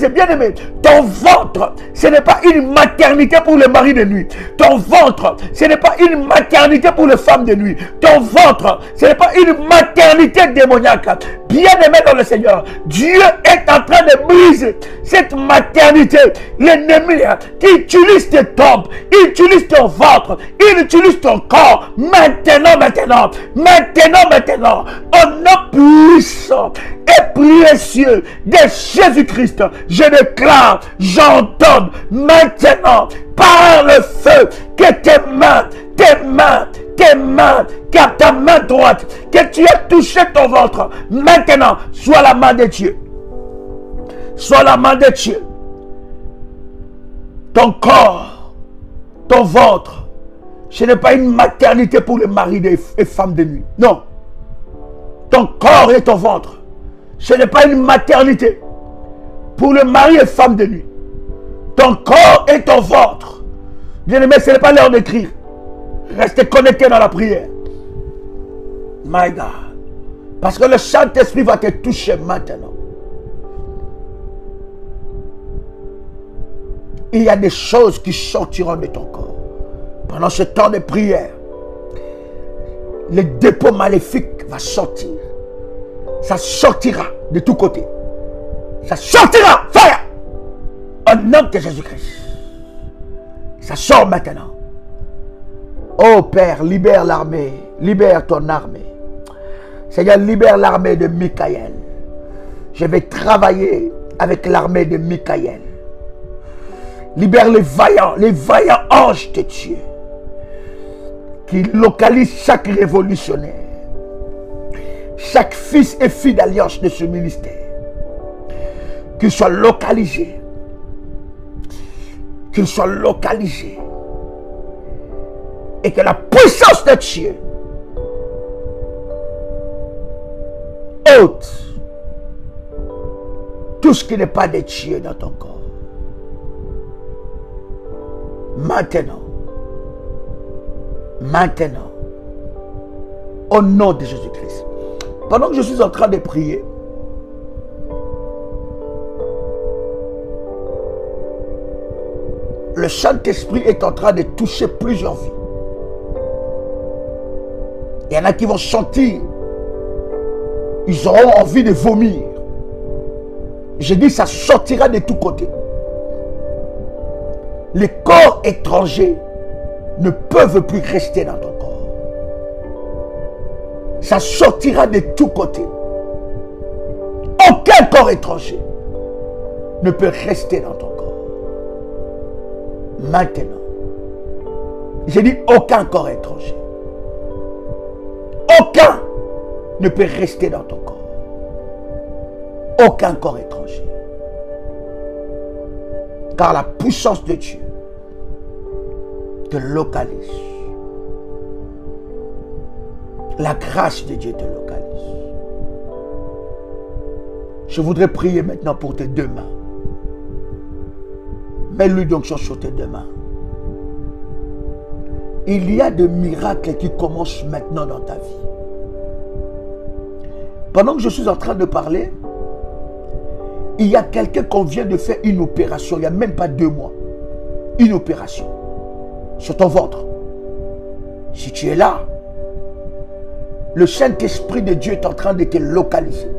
bien aimé, ton ventre. Ce n'est pas une maternité pour les maris de nuit. Ton ventre, ce n'est pas une maternité pour les femmes de nuit. Ton ventre, ce n'est pas une maternité démoniaque. Bien aimé dans le Seigneur, Dieu est en train de briser cette maternité. L'ennemi qui utilise tes tombes, il utilise ton ventre, il utilise ton corps. Maintenant, au nom puissant et précieux de Jésus-Christ, je déclare, j'entends maintenant par le feu que tes mains, car ta main droite, que tu as touché ton ventre, maintenant, sois la main de Dieu. Sois la main de Dieu. Ton corps, ton ventre, ce n'est pas une maternité pour les maris et femmes de nuit. Non. Ton corps et ton ventre, ce n'est pas une maternité pour les maris et femmes de nuit. Ton corps et ton ventre. Bien aimé, ce n'est pas l'heure d'écrire. Restez connectés dans la prière. My God. Parce que le Saint-Esprit va te toucher maintenant. Il y a des choses qui sortiront de ton corps. Pendant ce temps de prière, le dépôt maléfique va sortir. Ça sortira de tous côtés. Ça sortira. Fire! Au nom de Jésus-Christ. Ça sort maintenant. Oh Père, libère l'armée. Libère ton armée. Seigneur, libère l'armée de Michaël. Je vais travailler avec l'armée de Michaël. Libère les vaillants anges de Dieu qui localisent chaque révolutionnaire, chaque fils et fille d'alliance de ce ministère, qu'ils soient localisés, et que la puissance de Dieu ôte tout ce qui n'est pas de Dieu dans ton corps. Maintenant, au nom de Jésus-Christ. Pendant que je suis en train de prier, le Saint-Esprit est en train de toucher plusieurs vies. Il y en a qui vont sentir, ils auront envie de vomir. Je dis, ça sortira de tous côtés. Les corps étrangers ne peuvent plus rester dans ton corps. Ça sortira de tous côtés. Aucun corps étranger ne peut rester dans ton corps. Maintenant, j'ai dit aucun corps étranger. Aucun ne peut rester dans ton corps. Aucun corps étranger. Car la puissance de Dieu te localise. La grâce de Dieu te localise. Je voudrais prier maintenant pour tes deux mains. Mets-lui donc sur tes deux mains. Il y a des miracles qui commencent maintenant dans ta vie. Pendant que je suis en train de parler, il y a quelqu'un qu'on vient de faire une opération, il n'y a même pas 2 mois. Une opération sur ton ventre. Si tu es là, le Saint-Esprit de Dieu est en train de te localiser.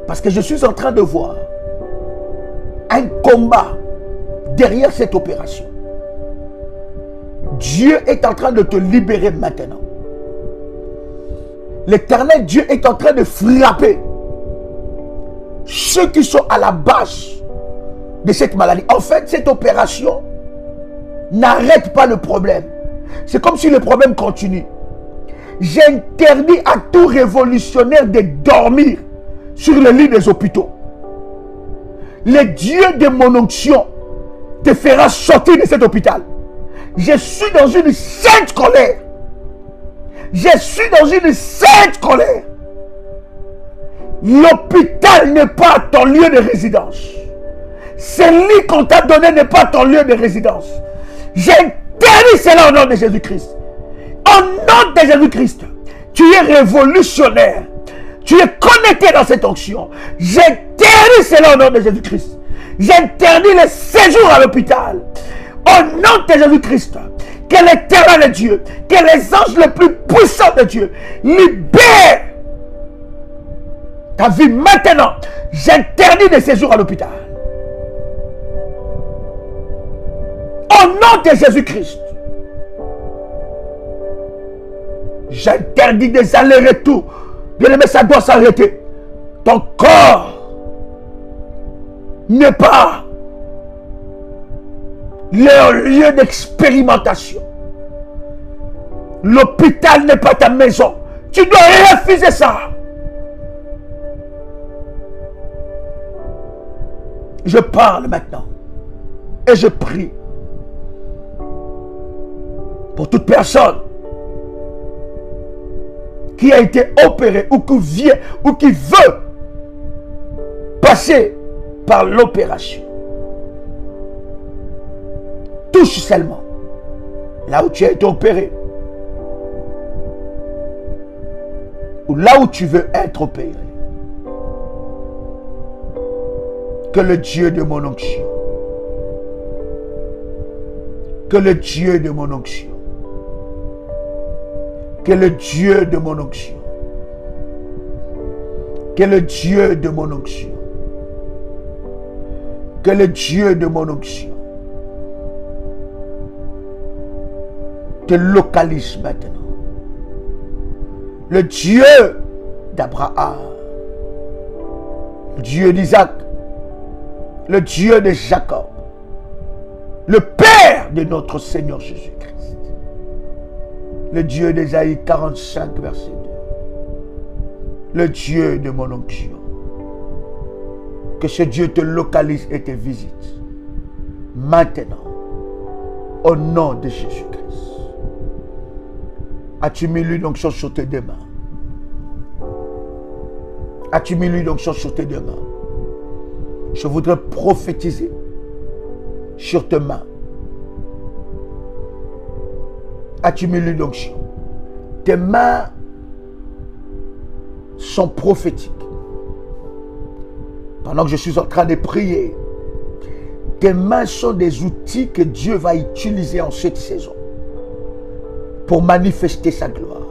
Parce que je suis en train de voir un combat derrière cette opération. Dieu est en train de te libérer maintenant. L'Éternel Dieu est en train de frapper ceux qui sont à la base de cette maladie. En fait, cette opération n'arrête pas le problème. C'est comme si le problème continue. J'interdis à tout révolutionnaire de dormir sur le lit des hôpitaux. Le Dieu de mon onction te fera sortir de cet hôpital. Je suis dans une sainte colère. Je suis dans une sainte colère. L'hôpital n'est pas ton lieu de résidence. Ce lit qu'on t'a donné n'est pas ton lieu de résidence. J'interdis cela au nom de Jésus-Christ. Au nom de Jésus-Christ, tu es révolutionnaire. Tu es connecté dans cette onction. J'interdis cela au nom de Jésus-Christ. J'interdis le séjour à l'hôpital. Au nom de Jésus-Christ, que l'Éternel Dieu, que les anges les plus puissants de Dieu libèrent ta vie maintenant. J'interdis le séjour à l'hôpital. Au nom de Jésus-Christ, j'interdis des allers-retours. Bien-aimé, ça doit s'arrêter. Ton corps n'est pas leur lieu d'expérimentation. L'hôpital n'est pas ta maison. Tu dois refuser ça. Je parle maintenant et je prie pour toute personne qui a été opérée ou qui vient ou qui veut passer par l'opération. Touche seulement là où tu as été opéré ou là où tu veux être opéré. Que le Dieu de mon onction, que le Dieu de mon onction, que le Dieu de mon onction, que le Dieu de mon onction, que le Dieu de mon onction te localise maintenant. Le Dieu d'Abraham, le Dieu d'Isaac, le Dieu de Jacob, le Père de notre Seigneur Jésus-Christ, le Dieu d'Ésaïe 45, verset 2, le Dieu de mon onction. Que ce Dieu te localise et te visite maintenant, au nom de Jésus-Christ. As-tu mis l'huile d'onction sur tes deux mains? As-tu mis l'huile d'onction sur tes deux mains? Je voudrais prophétiser sur tes mains. As-tu mis l'huile d'onction? Tes mains sont prophétiques. Pendant que je suis en train de prier, tes mains sont des outils que Dieu va utiliser en cette saison pour manifester sa gloire.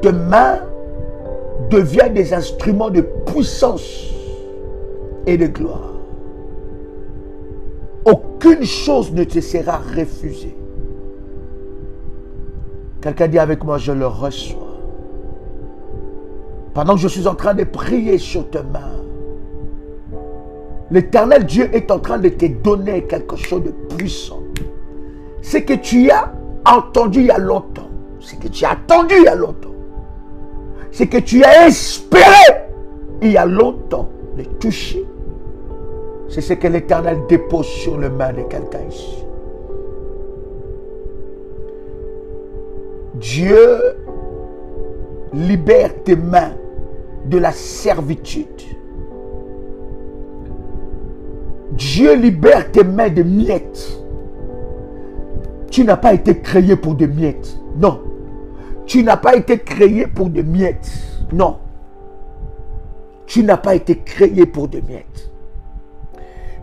Tes mains deviennent des instruments de puissance et de gloire. Aucune chose ne te sera refusée. Quelqu'un dit avec moi, je le reçois. Pendant que je suis en train de prier sur tes mains, l'Éternel Dieu est en train de te donner quelque chose de puissant. Ce que tu as entendu il y a longtemps, ce que tu as attendu il y a longtemps, ce que tu as espéré il y a longtemps de toucher, c'est ce que l'Éternel dépose sur les mains de quelqu'un ici. Dieu libère tes mains de la servitude. Dieu libère tes mains de miettes. Tu n'as pas été créé pour des miettes. Non. Tu n'as pas été créé pour des miettes. Non. Tu n'as pas été créé pour des miettes.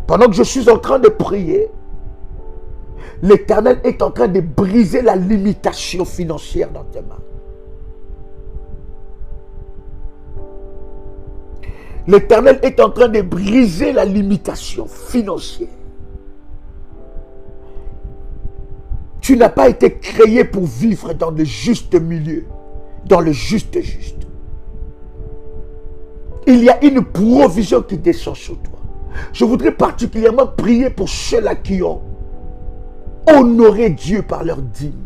Pendant que je suis en train de prier, L'Éternel est en train de briser la limitation financière dans tes mains. L'Éternel est en train de briser la limitation financière. Tu n'as pas été créé pour vivre dans le juste milieu, dans le juste. Il y a une provision qui descend sur toi. Je voudrais particulièrement prier pour ceux-là qui ont honoré Dieu par leur dîme.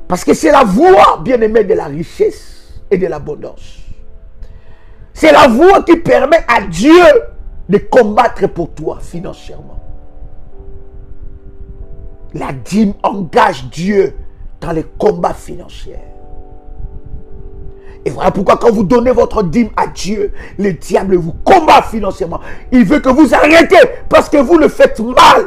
Parce que c'est la voie, bien-aimée, de la richesse et de l'abondance. C'est la voie qui permet à Dieu de combattre pour toi financièrement. La dîme engage Dieu dans les combats financiers. Et voilà pourquoi quand vous donnez votre dîme à Dieu, le diable vous combat financièrement. Il veut que vous arrêtez parce que vous le faites mal.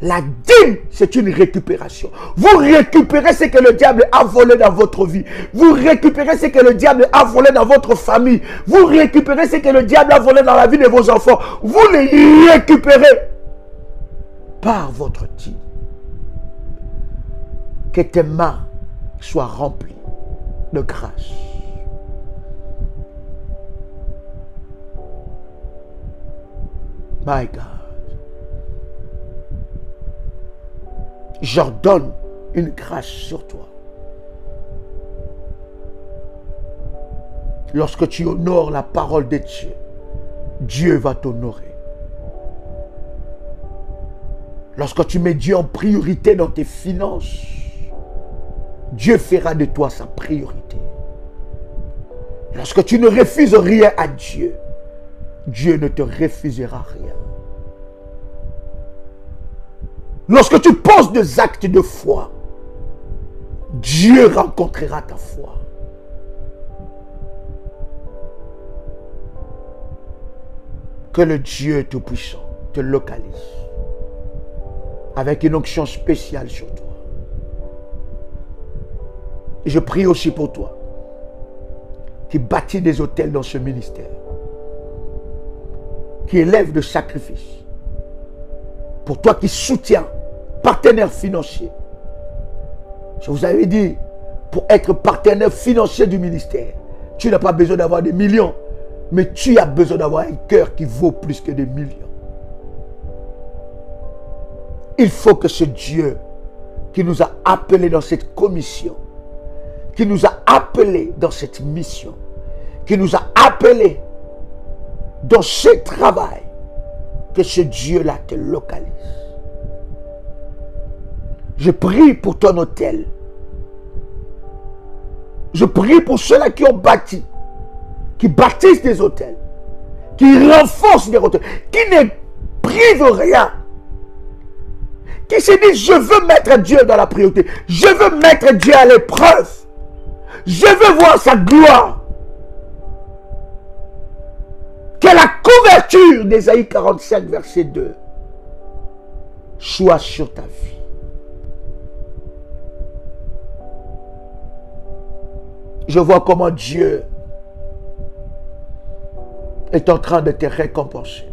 La dîme, c'est une récupération. Vous récupérez ce que le diable a volé dans votre vie. Vous récupérez ce que le diable a volé dans votre famille. Vous récupérez ce que le diable a volé dans la vie de vos enfants. Vous les récupérez par votre dîme. Que tes mains soient remplies de grâce. My God. J'ordonne une grâce sur toi. Lorsque tu honores la parole de Dieu, Dieu va t'honorer. Lorsque tu mets Dieu en priorité dans tes finances, Dieu fera de toi sa priorité. Lorsque tu ne refuses rien à Dieu, Dieu ne te refusera rien. Lorsque tu poses des actes de foi, Dieu rencontrera ta foi. Que le Dieu Tout-Puissant te localise avec une onction spéciale sur toi. Et je prie aussi pour toi qui bâtis des hôtels dans ce ministère, qui élève de sacrifices, pour toi qui soutiens, partenaire financier. Je vous avais dit, pour être partenaire financier du ministère, tu n'as pas besoin d'avoir des millions, mais tu as besoin d'avoir un cœur qui vaut plus que des millions. Il faut que ce Dieu qui nous a appelés dans cette commission, qui nous a appelés dans cette mission, qui nous a appelés dans ce travail, que ce Dieu-là te localise. Je prie pour ton hôtel. Je prie pour ceux-là qui ont bâti, qui bâtissent des hôtels, qui renforcent des hôtels, qui ne privent rien, qui se disent je veux mettre Dieu dans la priorité, je veux mettre Dieu à l'épreuve, je veux voir sa gloire. Que la couverture d'Ésaïe 45 verset 2 soit sur ta vie. Je vois comment Dieu est en train de te récompenser.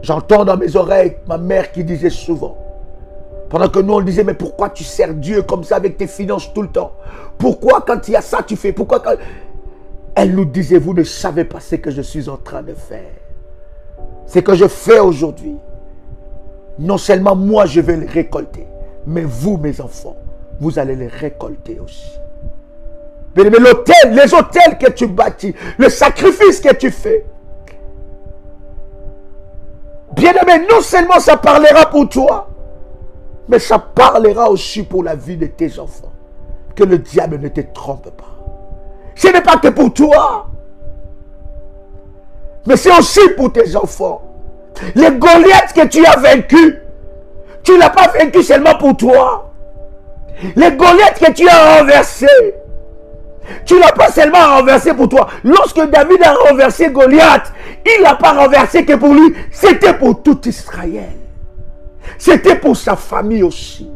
J'entends dans mes oreilles ma mère qui disait souvent, pendant que nous on disait, mais pourquoi tu sers Dieu comme ça avec tes finances tout le temps? Pourquoi quand il y a ça tu fais? Pourquoi quand... Elle nous disait, vous ne savez pas ce que je suis en train de faire. Ce que je fais aujourd'hui, non seulement moi je vais les récolter, mais vous mes enfants, vous allez les récolter aussi. Mais l'hôtel, les hôtels que tu bâtis, le sacrifice que tu fais, bien-aimé, non seulement ça parlera pour toi, mais ça parlera aussi pour la vie de tes enfants. Que le diable ne te trompe pas. Ce n'est pas que pour toi, mais c'est aussi pour tes enfants. Les Goliaths que tu as vaincus, tu ne l'as pas vaincu seulement pour toi. Les Goliaths que tu as renversés, tu ne l'as pas seulement renversé pour toi. Lorsque David a renversé Goliath, il ne l'a pas renversé que pour lui, c'était pour tout Israël. C'était pour sa famille aussi.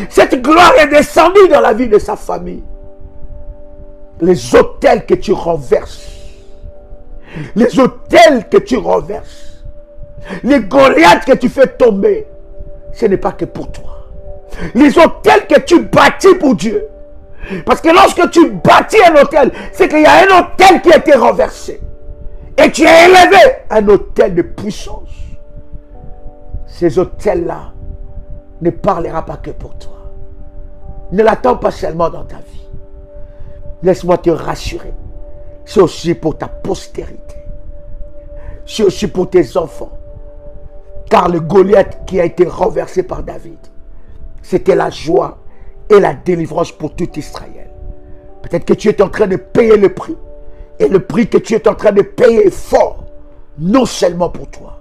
Cette gloire est descendue dans la vie de sa famille. Les autels que tu renverses, les autels que tu renverses, Les Goliaths que tu fais tomber, ce n'est pas que pour toi. Les hôtels que tu bâtis pour Dieu. Parce que lorsque tu bâtis un hôtel, c'est qu'il y a un hôtel qui a été renversé. Et tu as élevé un hôtel de puissance. Ces hôtels-là ne parlera pas que pour toi. Ne l'attends pas seulement dans ta vie. Laisse-moi te rassurer. C'est aussi pour ta postérité. C'est aussi pour tes enfants. Car le Goliath qui a été renversé par David, c'était la joie et la délivrance pour tout Israël. Peut-être que tu es en train de payer le prix. Et le prix que tu es en train de payer est fort. Non seulement pour toi,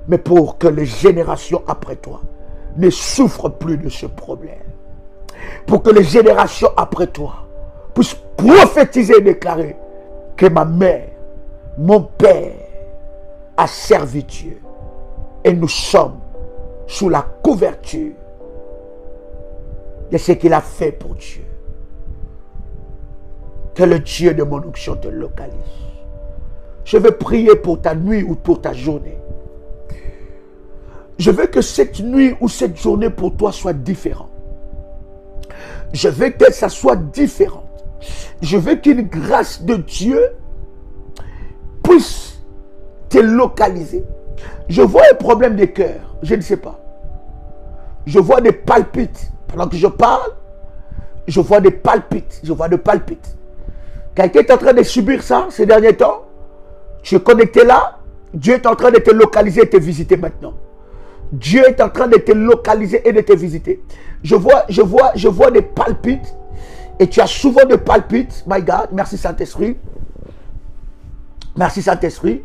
mais pour que les générations après toi ne souffrent plus de ce problème. Pour que les générations après toi puissent prophétiser et déclarer que ma mère, mon père a servi Dieu. Et nous sommes sous la couverture de ce qu'il a fait pour Dieu. Que le Dieu de mon onction te localise. Je veux prier pour ta nuit ou pour ta journée. Je veux que cette nuit ou cette journée pour toi soit différente. Je veux que ça soit différent. Je veux qu'une grâce de Dieu puisse te localiser. Je vois un problème de cœur. Je ne sais pas. Je vois des palpites. Pendant que je parle, je vois des palpites. Je vois des palpites. Quelqu'un est en train de subir ça ces derniers temps. Tu es connecté là. Dieu est en train de te localiser et te visiter maintenant. Dieu est en train de te localiser et de te visiter. Je vois des palpites. Et tu as souvent des palpites. My God, merci Saint-Esprit. Merci Saint-Esprit.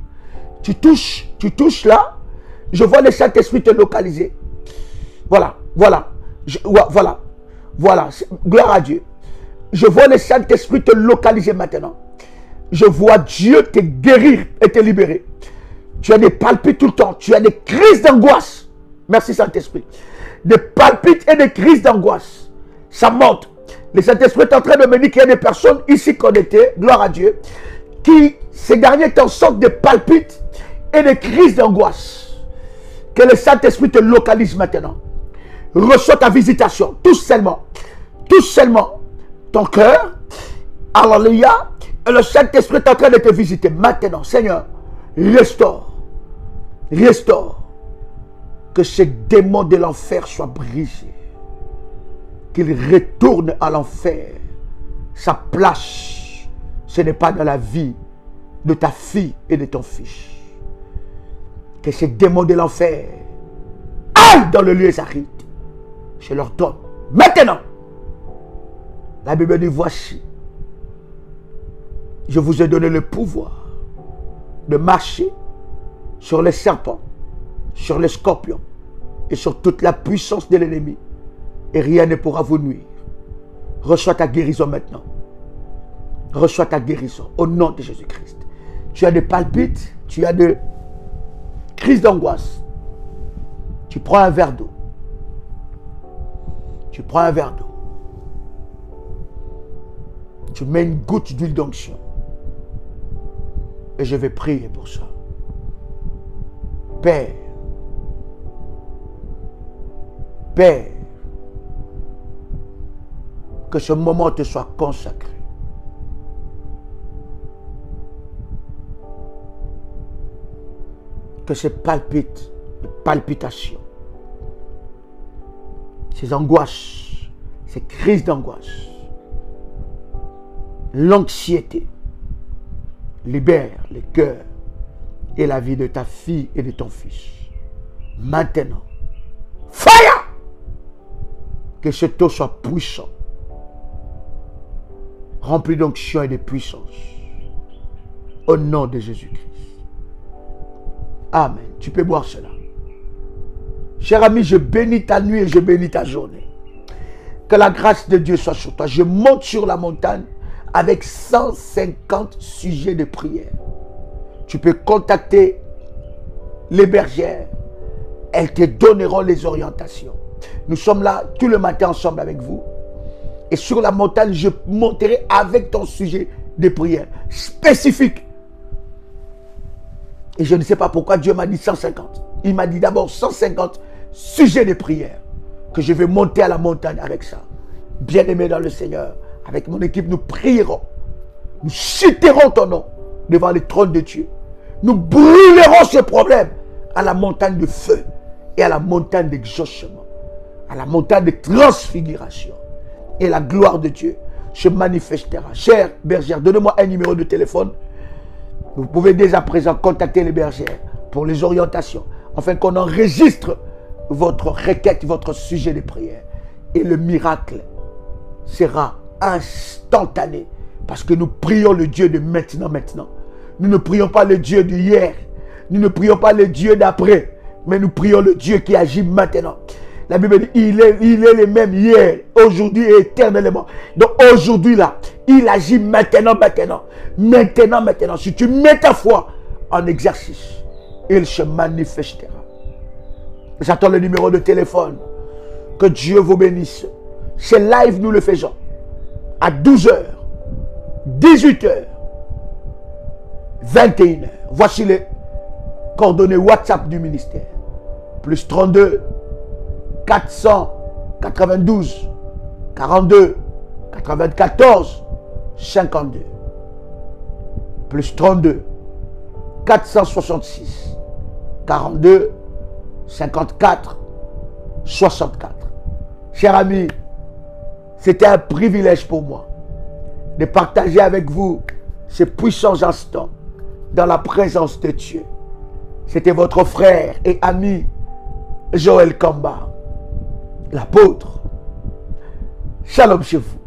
Tu touches là. Je vois le Saint-Esprit te localiser. Voilà. Gloire à Dieu. Je vois le Saint-Esprit te localiser maintenant. Je vois Dieu te guérir et te libérer. Tu as des palpites tout le temps. Tu as des crises d'angoisse. Merci Saint-Esprit. Des palpites et des crises d'angoisse. Ça monte. Le Saint-Esprit est en train de me dire qu'il y a des personnes ici connectées, gloire à Dieu, qui ces derniers temps sortent des palpites et des crises d'angoisse. Que le Saint-Esprit te localise maintenant. Reçois ta visitation. Tout seulement ton cœur. Alléluia. Et le Saint-Esprit est en train de te visiter maintenant. Seigneur, restaure. Que ce démon de l'enfer soit brisé. Qu'il retourne à l'enfer. Sa place, ce n'est pas dans la vie de ta fille et de ton fils. Que ces démons de l'enfer aillent dans le lieu aride. Je leur donne maintenant. La Bible dit, voici, je vous ai donné le pouvoir de marcher sur les serpents, sur les scorpions et sur toute la puissance de l'ennemi. Et rien ne pourra vous nuire. Reçois ta guérison maintenant. Reçois ta guérison au nom de Jésus-Christ. Tu as des palpites, tu as des crises d'angoisse. Tu prends un verre d'eau. Tu mets une goutte d'huile d'onction. Et je vais prier pour ça. Père, que ce moment te soit consacré. Que ces palpitations, ces angoisses, ces crises d'angoisse, l'anxiété, libère le cœur et la vie de ta fille et de ton fils. Maintenant, fire! Que ce taux soit puissant, rempli d'onction et de puissance. Au nom de Jésus-Christ. Amen. Tu peux boire cela. Cher ami, je bénis ta nuit et je bénis ta journée. Que la grâce de Dieu soit sur toi. Je monte sur la montagne avec 150 sujets de prière. Tu peux contacter les bergères. Elles te donneront les orientations. Nous sommes là tout le matin ensemble avec vous. Et sur la montagne, je monterai avec ton sujet de prière spécifique. Et je ne sais pas pourquoi Dieu m'a dit 150. Il m'a dit d'abord 150 sujets de prière. Que je vais monter à la montagne avec ça. Bien-aimé dans le Seigneur, avec mon équipe, nous prierons. Nous citerons ton nom devant le trône de Dieu. Nous brûlerons ce problème à la montagne de feu et à la montagne d'exaucement, à la montagne de transfiguration. Et la gloire de Dieu se manifestera. Chère bergère, donnez-moi un numéro de téléphone. Vous pouvez dès à présent contacter les bergères pour les orientations, afin qu'on enregistre votre requête, votre sujet de prière. Et le miracle sera instantané. Parce que nous prions le Dieu de maintenant. Nous ne prions pas le Dieu d'hier. Nous ne prions pas le Dieu d'après. Mais nous prions le Dieu qui agit maintenant. La Bible dit, il est le même hier, aujourd'hui et éternellement. Donc aujourd'hui là, il agit maintenant. Si tu mets ta foi en exercice, il se manifestera. J'attends le numéro de téléphone. Que Dieu vous bénisse. C'est live, nous le faisons. À 12h, 18h, 21h. Voici les coordonnées WhatsApp du ministère. Plus 32 492 42 94 52. Plus 32 466 42 54 64. Chers amis, c'était un privilège pour moi de partager avec vous ces puissants instants dans la présence de Dieu. C'était votre frère et ami Joël Kamba, l'apôtre. Shalom chez vous.